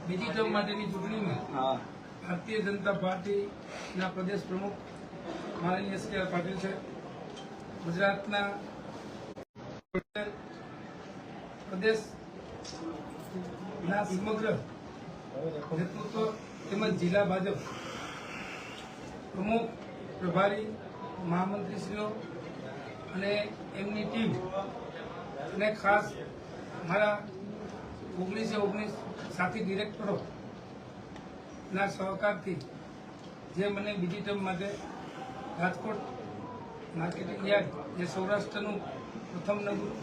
બીજી ટર્મ માટેની ચૂંટણીમાં ભારતીય જનતા પાર્ટીના પ્રદેશ પ્રમુખ માનનીય એસ કે પાટીલ છે, ગુજરાતના પ્રદેશના સમગ્ર નેતૃત્વ તેમજ જિલ્લા ભાજપ પ્રમુખ, પ્રભારી, મહામંત્રીશ્રીઓ અને એમની ટીમ અને ખાસ મારા 19 સાથી ડિરેક્ટરો ના સહકારથી જે મને બીજી ટર્મ માટે રાજકોટ માર્કેટિંગ યાર્ડ જે સૌરાષ્ટ્રનું પ્રથમ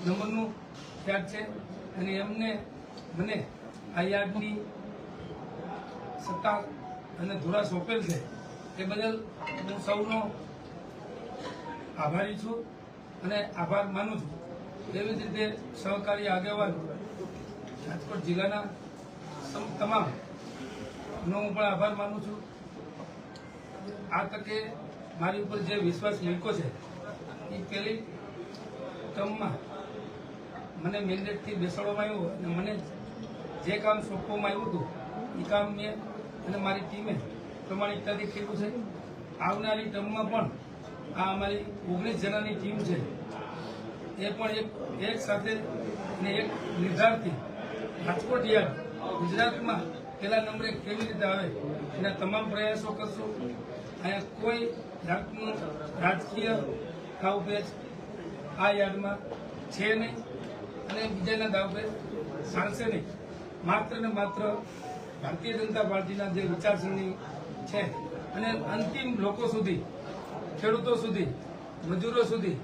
નંબરનું યાર્ડ છે અને એમને મને આ યાર્ડની સત્તા અને ધુરા સોંપેલ છે એ બદલ હું સૌનો આભારી છું અને આભાર માનું છું. એવી જ રીતે સહકારી આગેવાન રાજકોટ જિલ્લાના તમામ નો હું પણ આભાર માનું છું. આ તકે મારી ઉપર જે વિશ્વાસ મૂક્યો છે એ પહેલી ટર્મમાં મને મેન્ડેટથી બેસાડવામાં આવ્યો અને મને જે કામ સોંપવામાં આવ્યું હતું એ કામ મેં અને મારી ટીમે પ્રમાણિકતાથી કર્યું છે. આવનારી ટર્મમાં પણ આ અમારી 19 જણાની ટીમ છે એ પણ એક સાથે અને એક નિર્ધારથી રાજકોટ યાર્ડ ગુજરાતમાં પહેલા નંબરે કેવી રીતે આવે એના તમામ પ્રયાસો કરશું. અહીંયા કોઈ જાતનું રાજકીય દાવપેચ આ યાર્ડમાં છે નહીં અને બીજાના દાવપેચ ચાલશે નહીં. માત્ર ને માત્ર ભારતીય જનતા પાર્ટીના જે વિચારસરણી છે અને અંતિમ લોકો સુધી, ખેડૂતો સુધી, મજૂરો સુધી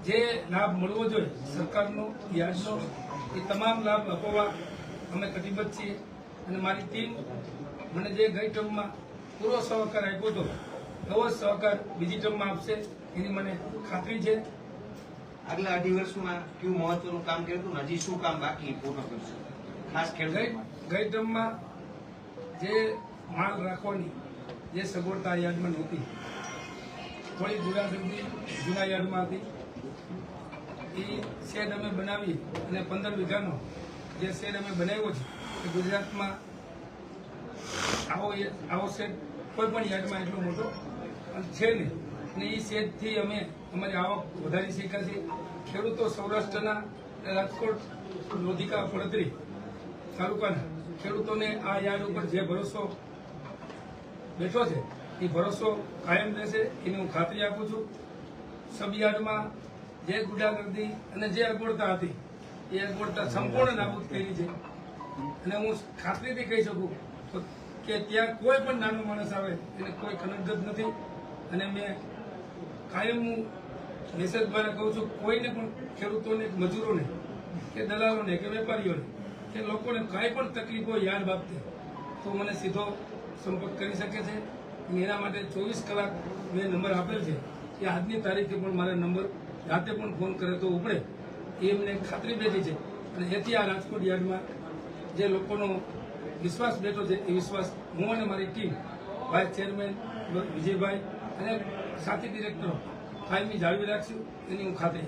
જે લાભ મળવો જોઈએ સરકારનો, યાર્ડનો, એ તમામ લાભ અપાવવા અમે કટિબદ્ધ છીએ. અને મારી ટીમ મને જે ગઈ ટર્મમાં પૂરો સહકાર આપ્યો હતો એવો જ સહકાર બીજી ટર્મમાં આપશે એની મને ખાતરી છે. આગલા 2.5 વર્ષમાં કેવું મહત્વનું કામ કર્યું હતું, હજી શું કામ બાકી પૂર્ણ કરશું? ખાસ ગઈ ટર્મમાં જે માલ રાખવાની જે સગવડતા યાર્ડમાં નહોતી, થોડી દુરાસંધી જૂના યાર્ડમાં હતી, એ શેડ અમે બનાવી અને 15 વીઘાનો જે શેડ અમે બનાવ્યો છે એ ગુજરાતમાં આવો શેડ કોઈ પણ યાર્ડમાં એટલો મોટો છે નહીં અને એ શેડથી અમે અમારી આવક વધારી શક્યા છીએ. ખેડૂતો સૌરાષ્ટ્રના રાજકોટ, લોધિકા, પડતરી તાલુકાના ખેડૂતોને આ યાર્ડ ઉપર જે ભરોસો બેઠો છે એ ભરોસો કાયમ રહેશે એની હું ખાતરી આપું છું. સબ યાર્ડમાં જે ગુંડાગર્દી અને જે અગવડતા હતી એ અગવડતા સંપૂર્ણ નાબૂદ કરી છે અને હું ખાતરીથી કહી શકું કે ત્યાં કોઈ પણ નાનો માણસ આવે એને કોઈ કનકગત નથી. અને મેં કાયમ હું મેસેજ દ્વારા કહું છું, કોઈને પણ ખેડૂતોને, મજૂરોને કે દલાલોને કે વેપારીઓને કે લોકોને કાંઈ પણ તકલીફ હોય યાર્ડ બાબતે તો મને સીધો સંપર્ક કરી શકે છે. એના માટે 24 કલાક મેં નંબર આપેલ છે કે આજની તારીખે પણ મારા નંબર રાતે પણ ફોન કરે તો ઉપડે એ એમને ખાતરી બેઠી છે. અને એથી આ રાજકોટ યાર્ડમાં જે લોકોનો વિશ્વાસ બેઠો છે એ વિશ્વાસ હું અને મારી ટીમ, વાઇસ ચેરમેન વિજયભાઈ અને સાથી ડિરેક્ટરો કાયમી જાળવી રાખશું એની હું ખાતરી.